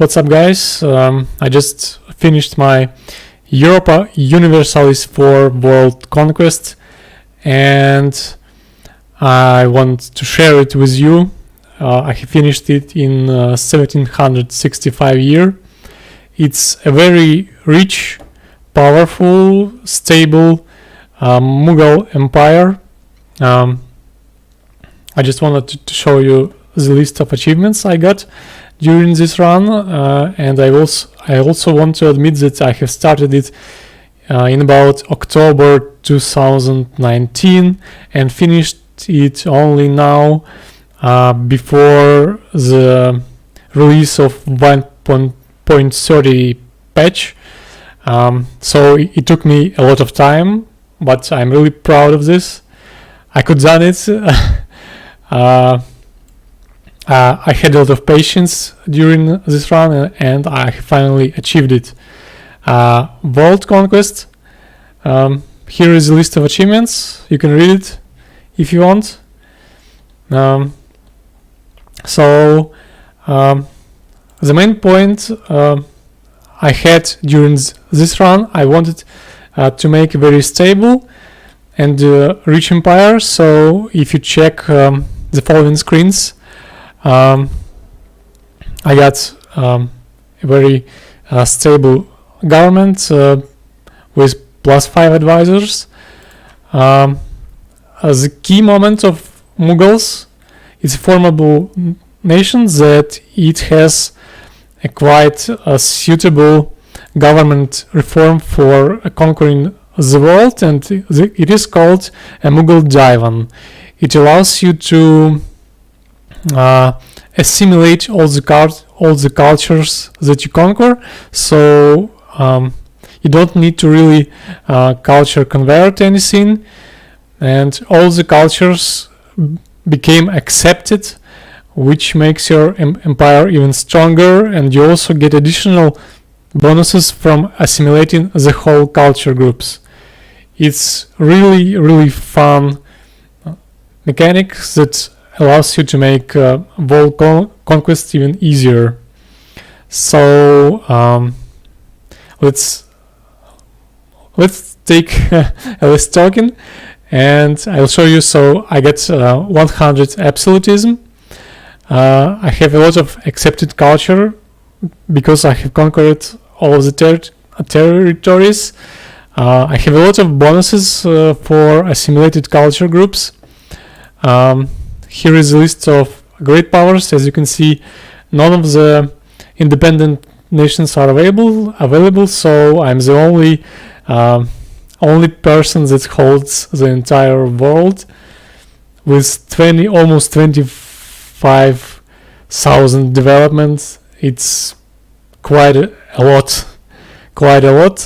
What's up, guys? I just finished my Europa Universalis 4 World Conquest, and I want to share it with you. I finished it in 1765 year. It's a very rich, powerful, stable Mughal empire. I just wanted to show you the list of achievements I got during this run, and I also want to admit that I have started it in about October 2019 and finished it only now before the release of 1.30 patch. So it took me a lot of time, but I'm really proud of this. I could done it. I had a lot of patience during this run, and I finally achieved it. World Conquest. Here is a list of achievements. You can read it if you want. The main point I had during this run, I wanted to make a very stable and rich empire. So if you check the following screens, I got a very stable government with +5 advisors. The key moment of Mughals is a formidable nation that it has a quite suitable government reform for conquering the world, and it is called a Mughal Divan. It allows you to assimilate all the cultures that you conquer, so you don't need to really culture convert anything, and all the cultures became accepted, which makes your empire even stronger, and you also get additional bonuses from assimilating the whole culture groups. It's really fun mechanic that allows you to make world conquest even easier. So let's take a list token, and I'll show you. So I get 100 absolutism. I have a lot of accepted culture because I have conquered all of the territories. I have a lot of bonuses for assimilated culture groups. Here is a list of great powers. As you can see, none of the independent nations are available, so I'm the only person that holds the entire world with almost 25,000 developments. It's quite a lot,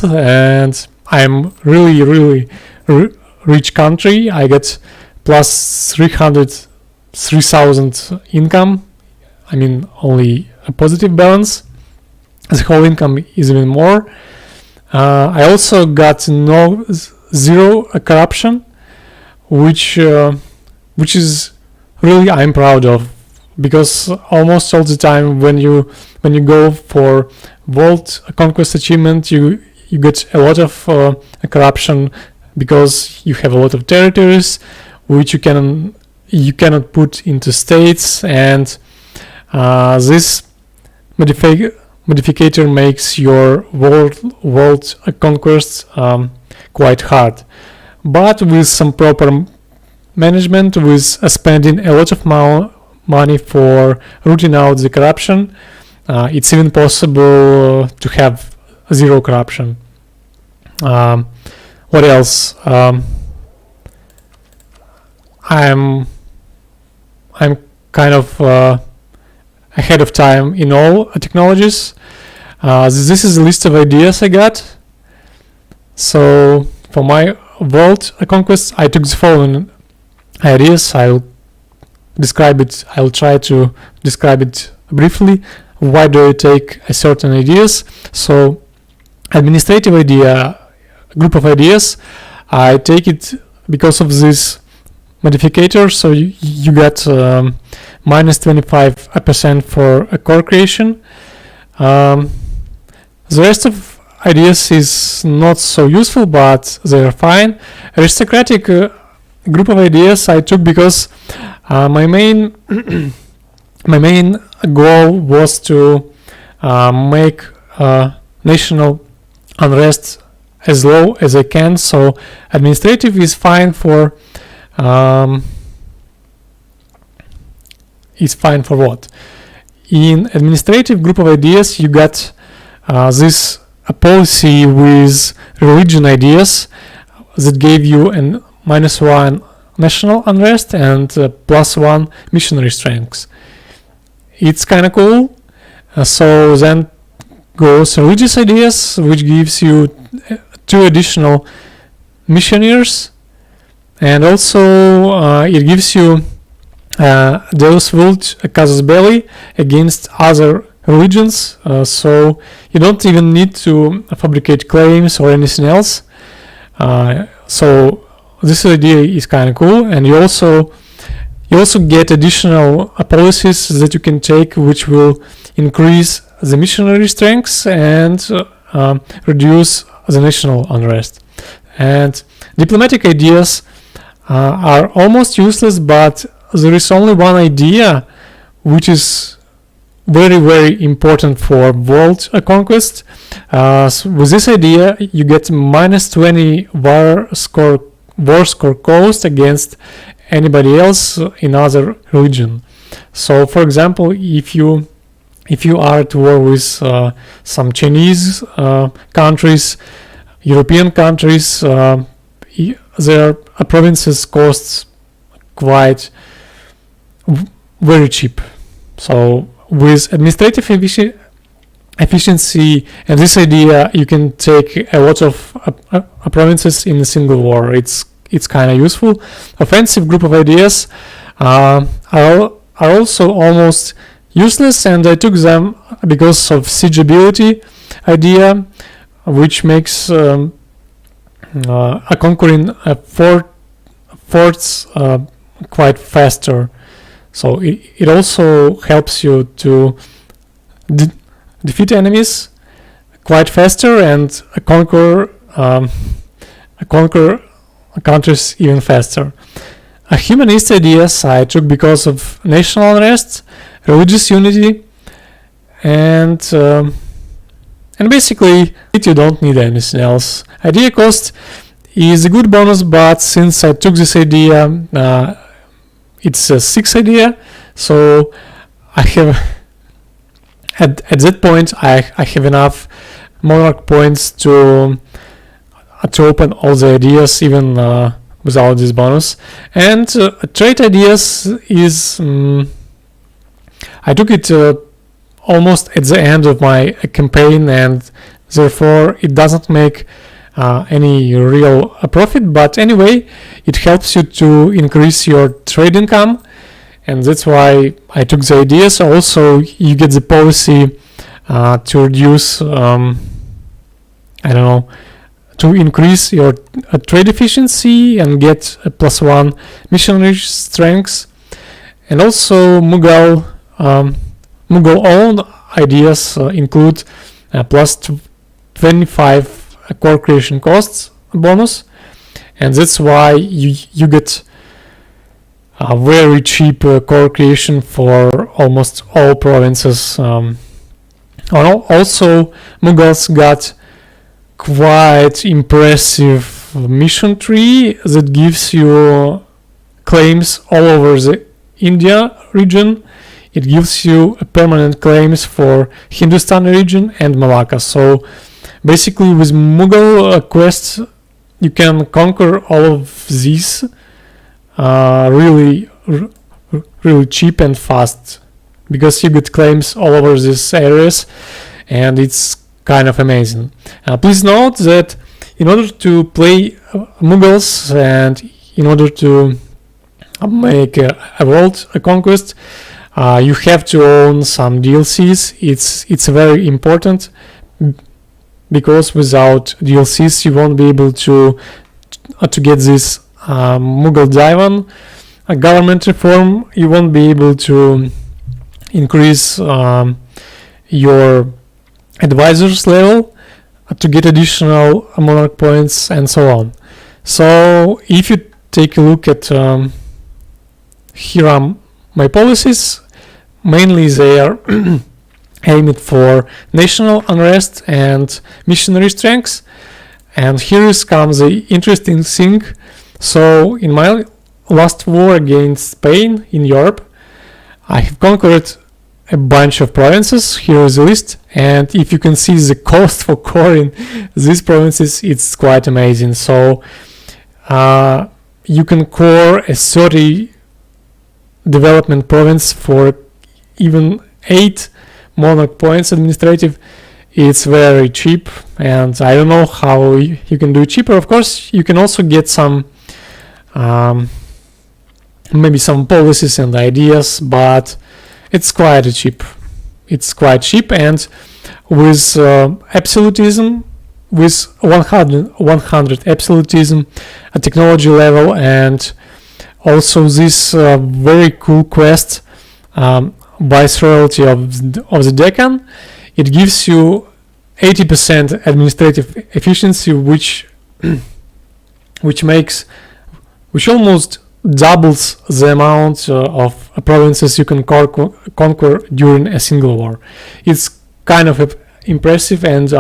and I'm really rich country. I get plus 3,000 income. I mean, only a positive balance. The whole income is even more. I also got zero corruption, which is really I'm proud of, because almost all the time when you go for world conquest achievement, you get a lot of corruption because you have a lot of territories which you cannot put into states, and this modificator makes your world conquest quite hard. But with some proper management, with spending a lot of money for rooting out the corruption, it's even possible to have zero corruption. What else? I'm kind of ahead of time in all technologies. This is a list of ideas I got. So for my world conquest, I took the following ideas. I'll try to describe it briefly. Why do I take a certain ideas? So administrative idea, group of ideas, I take it because of this modificator. So you got minus 25% for a core creation. The rest of ideas is not so useful, but they are fine. Aristocratic group of ideas I took because my main my main goal was to make national unrest as low as I can. So administrative is fine for what? In administrative group of ideas, you got this policy with religion ideas that gave you an -1 national unrest and +1 missionary strengths. It's kind of cool. So then goes religious ideas, which gives you 2 additional missionaries, and also it gives you Deus Vult Casus Belli against other religions, so you don't even need to fabricate claims or anything else. So this idea is kind of cool, and you also get additional policies that you can take, which will increase the missionary strengths and reduce the national unrest. And diplomatic ideas are almost useless, but there is only one idea which is very, very important for world conquest. So with this idea, you get -20 war score cost against anybody else in other religion. So, for example, if you are at war with some Chinese countries, European countries, their provinces costs quite very cheap. So with administrative efficiency and this idea, you can take a lot of provinces in a single war. It's kind of useful. Offensive group of ideas are also almost useless, and I took them because of siegeability idea, which makes conquering forts quite faster. So it also helps you to defeat enemies quite faster and conquer countries even faster. Humanist ideas I took because of national unrest, religious unity, and basically you don't need anything else. Idea cost is a good bonus, but since I took this idea, it's a 6 idea, so I have at that point I have enough monarch points to open all the ideas even without this bonus. And trade ideas is I took it almost at the end of my campaign, and therefore it doesn't make any real profit, but anyway it helps you to increase your trade income, and that's why I took the ideas. Also you get the policy to reduce to increase your trade efficiency and get a +1 missionary strengths. And also Mughal owned ideas include plus 25 core creation costs bonus, and that's why you get a very cheap core creation for almost all provinces. Also Mughals got quite impressive mission tree that gives you claims all over the India region. It gives you permanent claims for Hindustan region and Malacca. So basically with Mughal quests you can conquer all of these really cheap and fast, because you get claims all over these areas, and it's kind of amazing. Please note that in order to play Mughals and in order to make a world conquest, you have to own some DLCs. It's very important, because without DLCs you won't be able to get this Mughal Divan government reform. You won't be able to increase your advisors level to get additional monarch points and so on. So if you take a look at here are my policies, mainly they are aimed for national unrest and missionary strengths. And here comes the interesting thing. So in my last war against Spain in Europe, I have conquered a bunch of provinces. Here is the list, and if you can see the cost for coring these provinces, it's quite amazing. So you can core a 30 development province for even 8 monarch points administrative. It's very cheap, and I don't know how you can do it cheaper. Of course, you can also get some maybe some policies and ideas, but it's quite cheap. It's quite cheap, and with absolutism, with 100 absolutism, a technology level, and also this very cool quest, viceroyalty of the Deccan, it gives you 80% administrative efficiency, which almost doubles the amount of provinces you can conquer during a single war. It's kind of impressive, and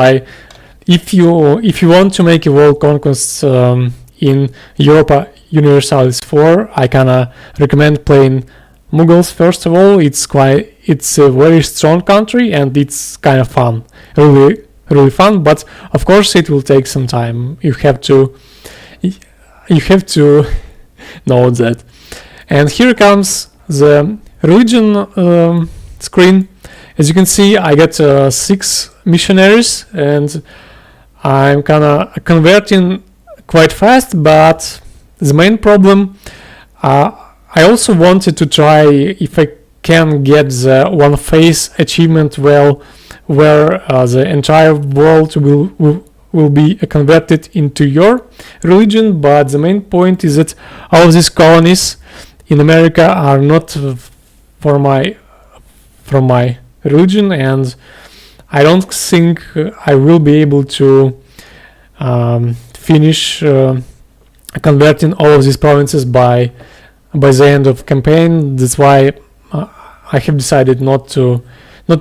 if you want to make a world conquest in Europa Universalis 4, I kinda recommend playing Mughals first of all. It's a very strong country, and it's kind of fun, really fun. But of course, it will take some time. You have to know that. And here comes the religion screen. As you can see, I got 6 missionaries, and I'm kinda converting quite fast. But the main problem, I also wanted to try if I can get the one phase achievement where the entire world will be converted into your religion. But the main point is that all of these colonies in America are not from my religion, and I don't think I will be able to finish converting all of these provinces by the end of campaign. That's why I have decided not to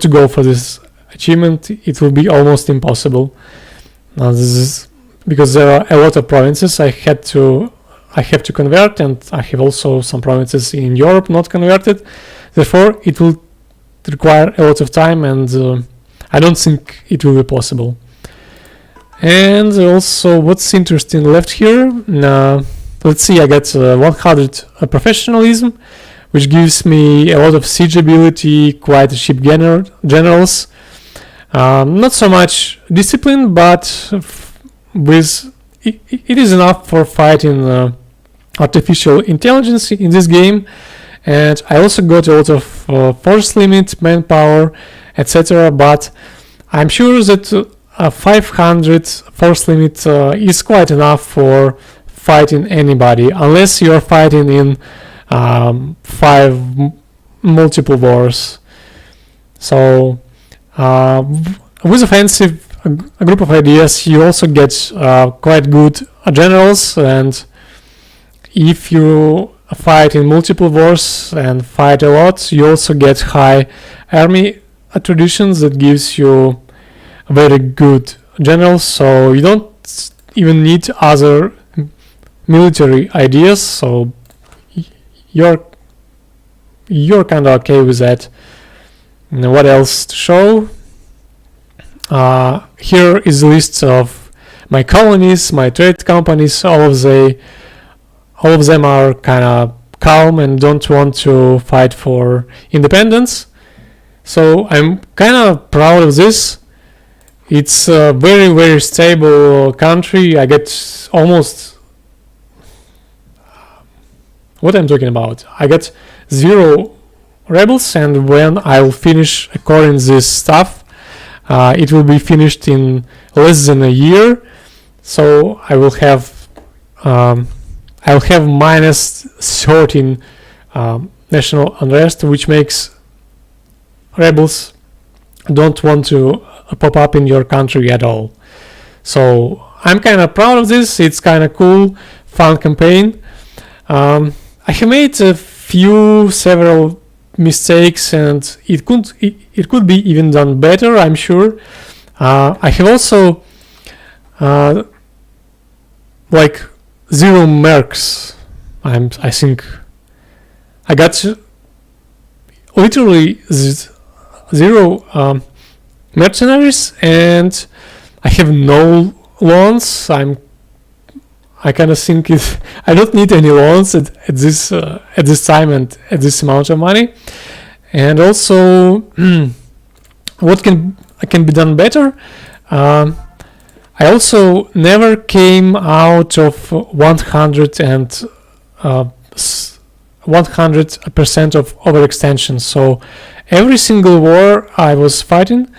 go for this achievement. It will be almost impossible. This is because there are a lot of provinces I have to convert, and I have also some provinces in Europe not converted. Therefore, it will require a lot of time, and I don't think it will be possible. And also, what's interesting left here? Let's see, I got 100 professionalism, which gives me a lot of siege ability, quite cheap generals. Not so much discipline, but it is enough for fighting artificial intelligence in this game. And I also got a lot of force limit, manpower, etc. But I'm sure that 500 force limit is quite enough for fighting anybody, unless you're fighting in 5 multiple wars. So with offensive, a group of ideas, you also get quite good generals, and if you fight in multiple wars and fight a lot, you also get high army traditions that gives you very good generals, so you don't even need other military ideas, so you're kind of okay with that. And what else to show? Here is a list of my colonies, my trade companies. All of them are kind of calm and don't want to fight for independence. So I'm kind of proud of this. It's a very, very stable country. I get almost what I'm talking about. I got 0 rebels, and when I'll finish acquiring this stuff, it will be finished in less than a year. So I will have minus 13 national unrest, which makes rebels don't want to pop up in your country at all. So I'm kind of proud of this. It's kind of cool, fun campaign. I have made several mistakes, and it could be even done better, I'm sure. I have also like 0 mercs. I think I got literally 0 mercenaries, and I have no loans. I kind of think I don't need any loans at this time and at this amount of money. And also, what can be done better? I also never came out of 100% of overextension. So every single war I was fighting,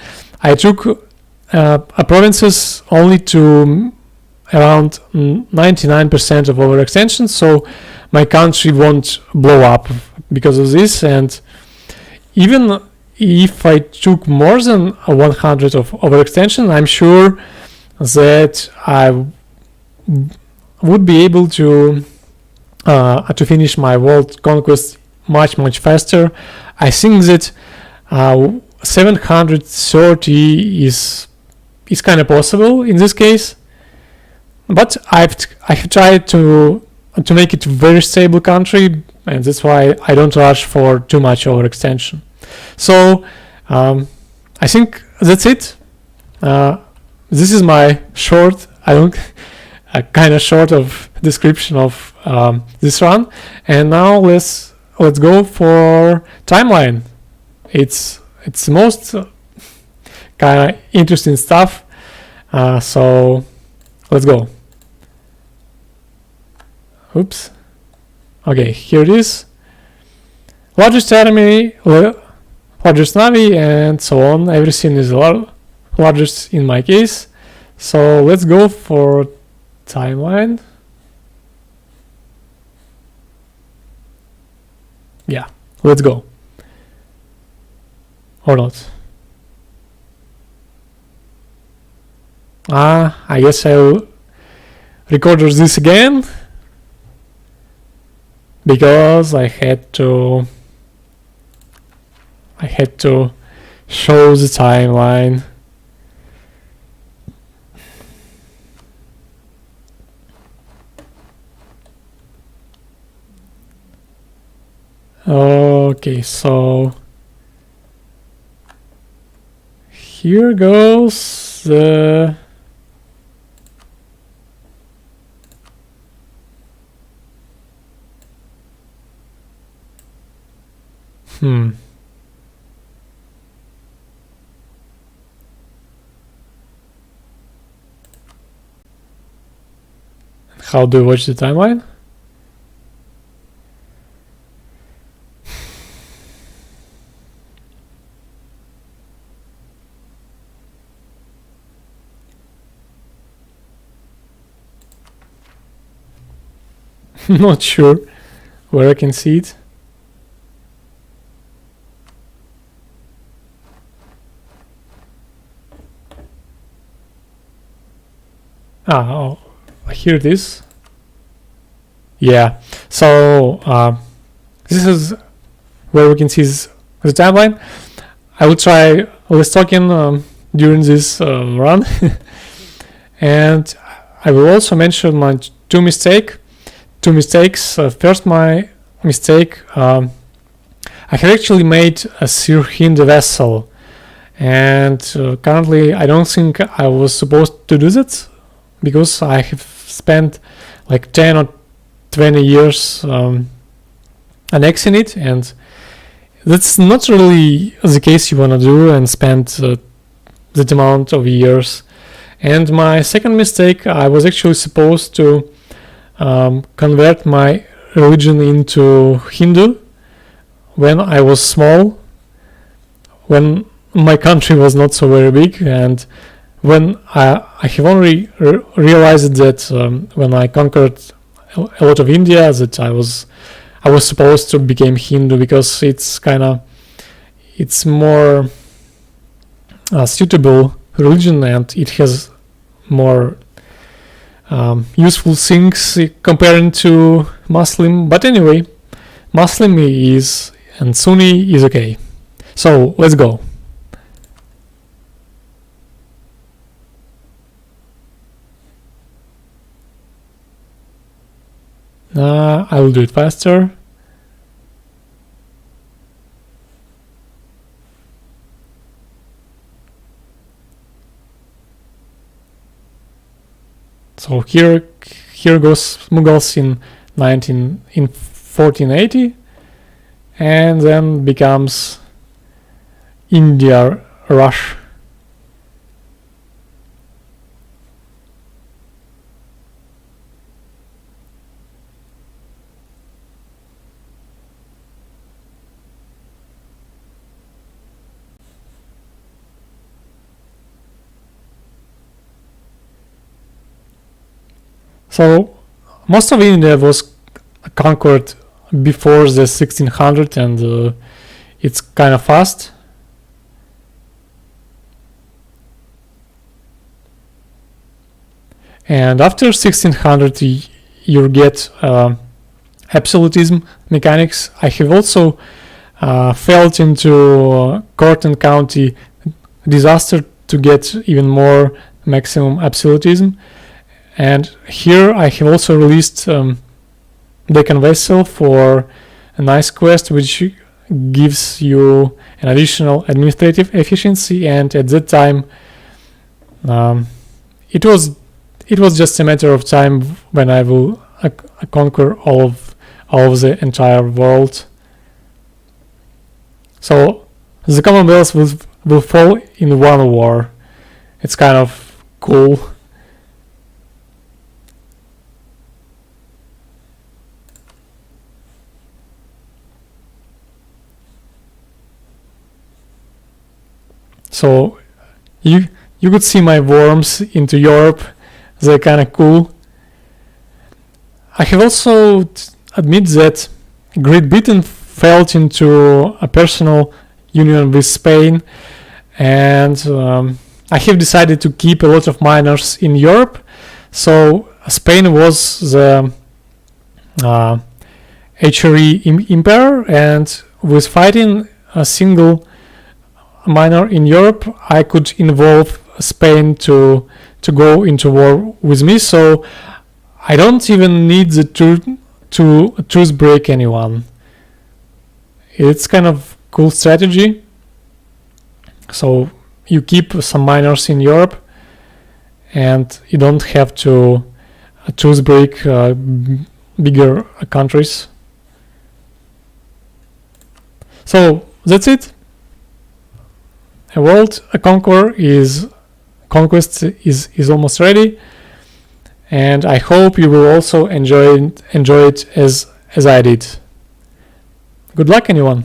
I took provinces only to around 99% of overextension, so my country won't blow up because of this. And even if I took more than 100 of overextension, I'm sure that I would be able to finish my world conquest much faster. I think that 730 is kind of possible in this case, but I have tried to make it a very stable country, and that's why I don't rush for too much overextension. So I think that's it. This is my short, kind of short of description of this run, and now let's go for timeline. It's the most kind of interesting stuff. So let's go. Oops. Okay, here it is. Largest army, largest navy, and so on. Everything is largest in my case. So let's go for timeline. Yeah, let's go. Or not. I guess I'll record this again, because I had to show the timeline. Okay, so here goes the How do you watch the timeline? Not sure where I can see it. Oh, here it is. Yeah, so this is where we can see the timeline. I will try less talking during this run. And I will also mention my two mistakes. First, my mistake, I have actually made a Sir Hind vessel, and currently I don't think I was supposed to do that, because I have spent like 10 or 20 years annexing it, and that's not really the case you want to do and spend that amount of years. And my second mistake, I was actually supposed to convert my religion into Hindu when I was small, when my country was not so very big, and when I have only realized that when I conquered a lot of India, that I was supposed to become Hindu, because it's more suitable religion, and it has more useful things comparing to Muslim. But anyway, Muslim is and Sunni is okay. So let's go. I will do it faster. So here goes Mughals in 1480, and then becomes India Rush. So most of India was conquered before the 1600, and it's kind of fast. And after 1600 you get absolutism mechanics. I have also felt into court and county disaster to get even more maximum absolutism. And here I have also released Deccan Vessel for a nice quest which gives you an additional administrative efficiency, and at that time it was just a matter of time when I will conquer all of the entire world. So the Commonwealth will fall in one war. It's kind of cool. So you could see my worms into Europe. They're kind of cool. I have also admit that Great Britain fell into a personal union with Spain, and I have decided to keep a lot of miners in Europe. So Spain was the HRE emperor, and with fighting a single miner in Europe, I could involve Spain to go into war with me. So I don't even need the to truce break anyone. It's kind of cool strategy. So you keep some miners in Europe, and you don't have to truce break bigger countries. So that's it. A world conquest is almost ready, and I hope you will also enjoy it as I did. Good luck, anyone.